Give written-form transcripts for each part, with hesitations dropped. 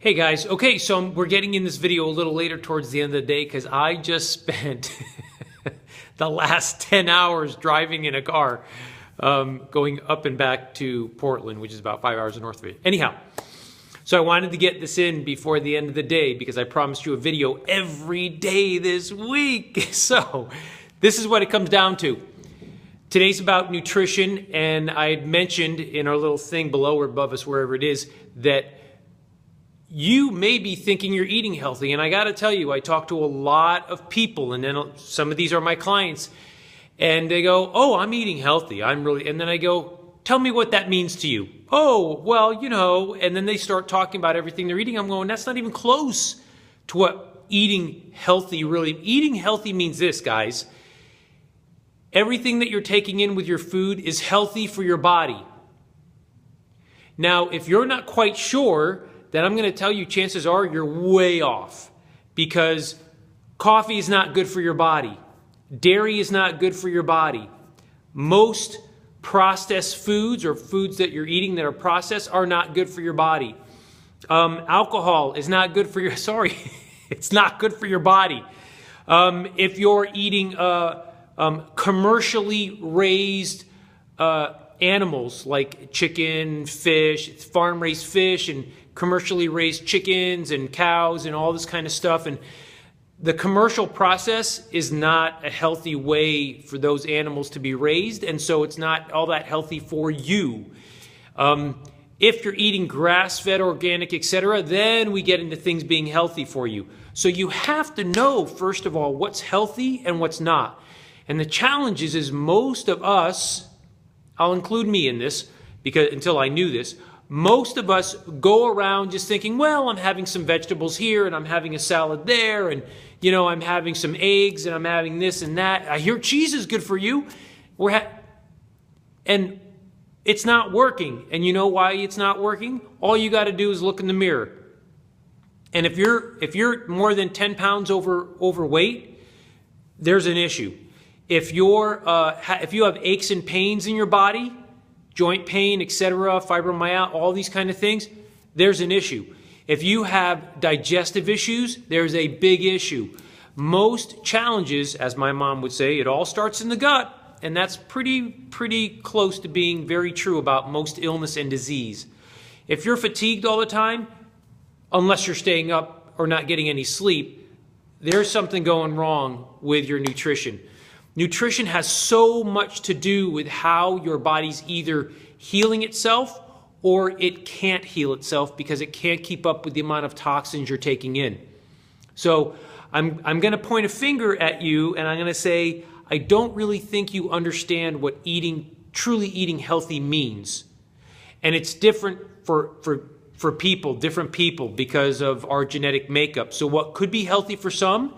Hey guys, okay, so we're getting in this video a little later towards the end of the day because I just spent the last 10 hours driving in a car going up and back to Portland, which is about 5 hours north of it. Anyhow, so I wanted to get this in before the end of the day because I promised you a video every day this week. So this is what it comes down to. Today's about nutrition, and I had mentioned in our little thing below or above us, wherever it is, that you may be thinking you're eating healthy. And I got to tell you, I talk to a lot of people, and then some of these are my clients, and they go, oh, I'm eating healthy. And then I go, tell me what that means to you. Oh, well, you know, and then they start talking about everything they're eating. I'm going, that's not even close to what eating healthy eating healthy means this, guys. Everything that you're taking in with your food is healthy for your body. Now, if you're not quite sure, then I'm going to tell you chances are you're way off, because coffee is not good for your body. Dairy is not good for your body. Most processed foods or foods that you're eating that are processed are not good for your body. Alcohol is not good for your, it's not good for your body. If you're eating commercially raised animals like chicken, fish, farm-raised fish, and commercially raised chickens and cows and all this kind of stuff. And the commercial process is not a healthy way for those animals to be raised, and so it's not all that healthy for you. If you're eating grass-fed, organic, etc., then we get into things being healthy for you. So you have to know, first of all, what's healthy and what's not. And the challenge is most of us, I'll include me in this, because until I knew this, most of us go around just thinking, well, I'm having some vegetables here, and I'm having a salad there, and you know, I'm having some eggs, and I'm having this and that. I hear cheese is good for you. And it's not working. And you know why it's not working? All you got to do is look in the mirror. And if you're more than 10 pounds overweight, there's an issue. If you have aches and pains in your body, joint pain, etc., fibromyalgia, all these kind of things, there's an issue. If you have digestive issues, there's a big issue. Most challenges, as my mom would say, it all starts in the gut, and that's pretty close to being very true about most illness and disease. If you're fatigued all the time, unless you're staying up or not getting any sleep, there's something going wrong with your nutrition. Nutrition has so much to do with how your body's either healing itself or it can't heal itself because it can't keep up with the amount of toxins you're taking in. So I'm going to point a finger at you, and I'm going to say, I don't really think you understand what truly eating healthy means. And it's different for people, different people, because of our genetic makeup. So what could be healthy for some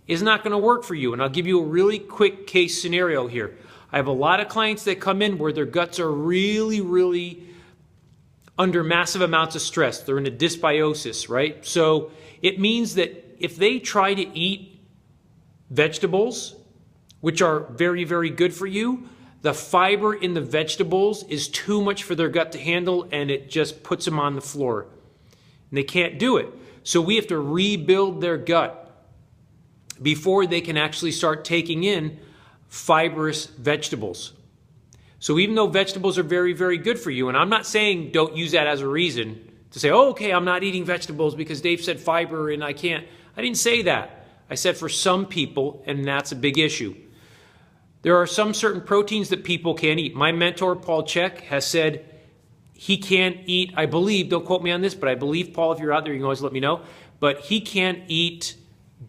is not going to work for you. And I'll give you a really quick case scenario here. I have a lot of clients that come in where their guts are really under massive amounts of stress. They're in a dysbiosis, right? So it means that if they try to eat vegetables, which are very good for you, the fiber in the vegetables is too much for their gut to handle, and it just puts them on the floor. And they can't do it. So we have to rebuild their gut before they can actually start taking in fibrous vegetables. So even though vegetables are very good for you, and I'm not saying don't use that as a reason to say, oh, okay, I'm not eating vegetables because Dave said fiber and I can't. I didn't say that. I said for some people, and that's a big issue. There are some certain proteins that people can't eat. My mentor, Paul Chek, has said he can't eat, I believe, don't quote me on this, but I believe, Paul, if you're out there, you can always let me know, but he can't eat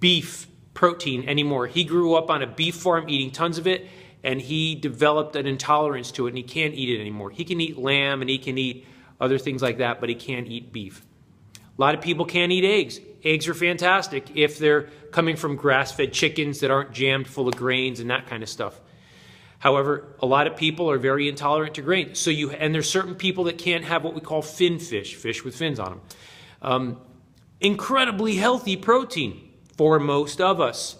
beef protein anymore. He grew up on a beef farm eating tons of it, and he developed an intolerance to it, and he can't eat it anymore. He can eat lamb and he can eat other things like that, but he can't eat beef. A lot of people can't eat eggs. Eggs are fantastic if they're coming from grass-fed chickens that aren't jammed full of grains and that kind of stuff. However, a lot of people are very intolerant to grains. And there's certain people that can't have what we call fin fish, fish with fins on them. Incredibly healthy protein for most of us.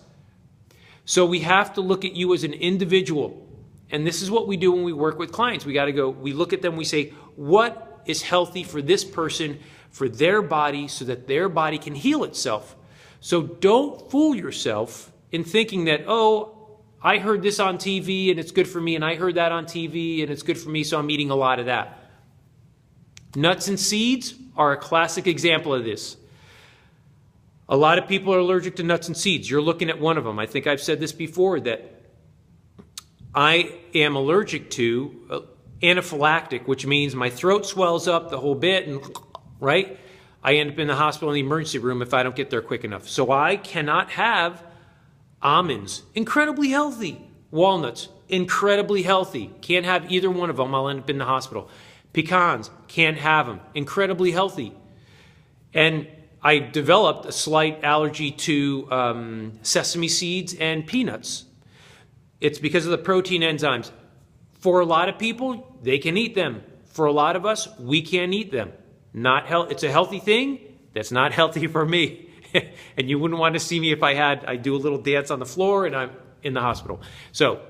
So we have to look at you as an individual. And this is what we do when we work with clients. We got to go, we look at them, we say, what is healthy for this person for their body so that their body can heal itself. So don't fool yourself in thinking that, oh, I heard this on TV and it's good for me, and I heard that on TV and it's good for me, so I'm eating a lot of that. Nuts and seeds are a classic example of this. A lot of people are allergic to nuts and seeds. You're looking at one of them. I think I've said this before, that I am allergic to anaphylactic, which means my throat swells up the whole bit, and right? I end up in the hospital in the emergency room if I don't get there quick enough. So I cannot have almonds, incredibly healthy. Walnuts, incredibly healthy. Can't have either one of them. I'll end up in the hospital. Pecans, can't have them. Incredibly healthy. And I developed a slight allergy to sesame seeds and peanuts. It's because of the protein enzymes. For a lot of people, they can eat them. For a lot of us, we can't eat them. It's a healthy thing. That's not healthy for me. And you wouldn't want to see me if I do a little dance on the floor and I'm in the hospital. So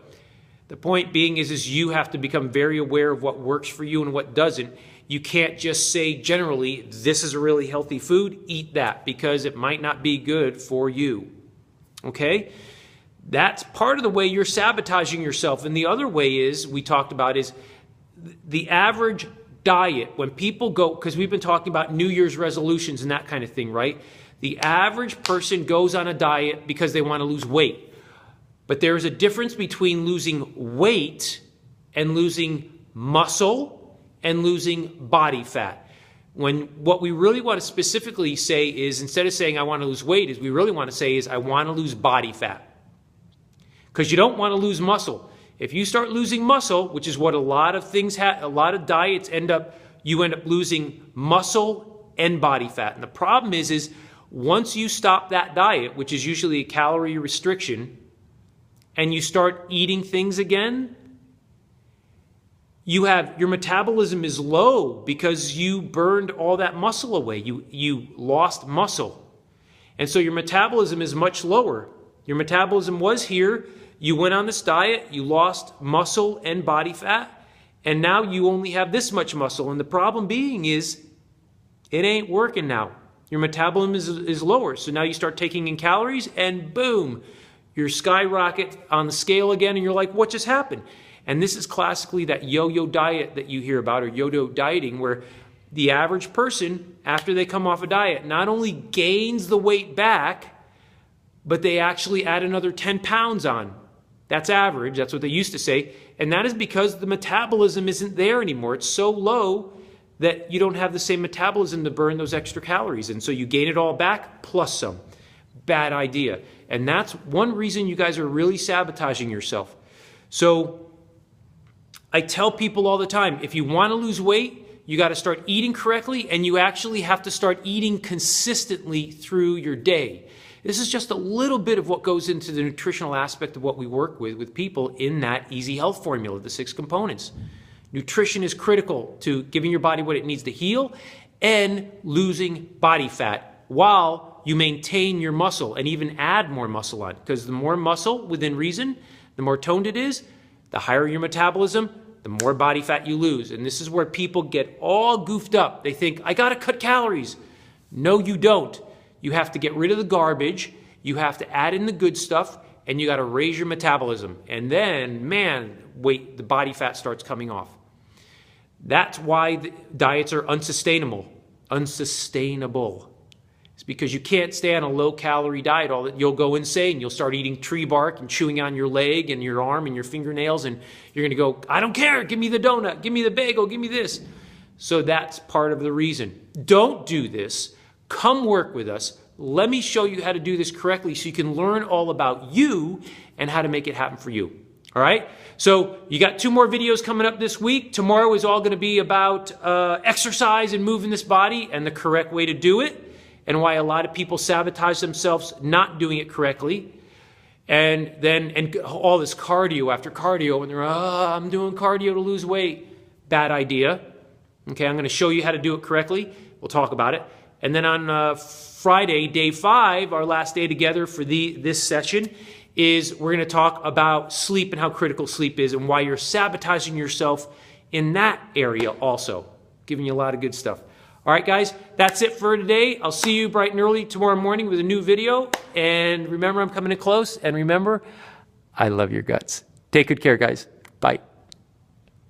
the point being is you have to become very aware of what works for you and what doesn't. You can't just say generally, this is a really healthy food, eat that, because it might not be good for you. Okay? That's part of the way you're sabotaging yourself. And the other way we talked about, is the average diet. When people go, because we've been talking about New Year's resolutions and that kind of thing, right? The average person goes on a diet because they want to lose weight. But there is a difference between losing weight and losing muscle and losing body fat. What we really want to specifically say is, instead of saying I want to lose weight, is we really want to say is I want to lose body fat. Because you don't want to lose muscle. If you start losing muscle, which is what a lot of things a lot of diets you end up losing muscle and body fat. And the problem is once you stop that diet, which is usually a calorie restriction, and you start eating things again, your metabolism is low because you burned all that muscle away. You lost muscle. And so your metabolism is much lower. Your metabolism was here. You went on this diet, you lost muscle and body fat, and now you only have this much muscle. And the problem being is it ain't working now. Your metabolism is lower. So now you start taking in calories and boom, you're skyrocket on the scale again, and you're like, what just happened? And this is classically that yo-yo diet that you hear about, or yo-yo dieting, where the average person, after they come off a diet, not only gains the weight back, but they actually add another 10 pounds on. That's average. That's what they used to say. And that is because the metabolism isn't there anymore. It's so low that you don't have the same metabolism to burn those extra calories. And so you gain it all back plus some. Bad idea. And that's one reason you guys are really sabotaging yourself. So I tell people all the time, if you want to lose weight, you got to start eating correctly, and you actually have to start eating consistently through your day. This is just a little bit of what goes into the nutritional aspect of what we work with people in that Easy Health formula, the 6 components. Nutrition is critical to giving your body what it needs to heal and losing body fat while you maintain your muscle and even add more muscle on. Because the more muscle within reason, the more toned it is, the higher your metabolism, the more body fat you lose. And this is where people get all goofed up. They think, I got to cut calories. No, you don't. You have to get rid of the garbage, you have to add in the good stuff, and you got to raise your metabolism. And then, man, the body fat starts coming off. That's why the diets are unsustainable. Unsustainable. It's because you can't stay on a low-calorie diet. You'll go insane. You'll start eating tree bark and chewing on your leg and your arm and your fingernails, and you're going to go, I don't care, give me the donut, give me the bagel, give me this. So that's part of the reason. Don't do this. Come work with us. Let me show you how to do this correctly so you can learn all about you and how to make it happen for you. All right? So you got 2 more videos coming up this week. Tomorrow is all going to be about exercise and moving this body and the correct way to do it, and why a lot of people sabotage themselves not doing it correctly. And all this cardio after cardio, and they're, I'm doing cardio to lose weight. Bad idea. Okay, I'm going to show you how to do it correctly. We'll talk about it. And then on Friday, day 5, our last day together for this session, is we're going to talk about sleep and how critical sleep is and why you're sabotaging yourself in that area also. Giving you a lot of good stuff. All right, guys, that's it for today. I'll see you bright and early tomorrow morning with a new video. And remember, I'm coming in close. And remember, I love your guts. Take good care, guys. Bye.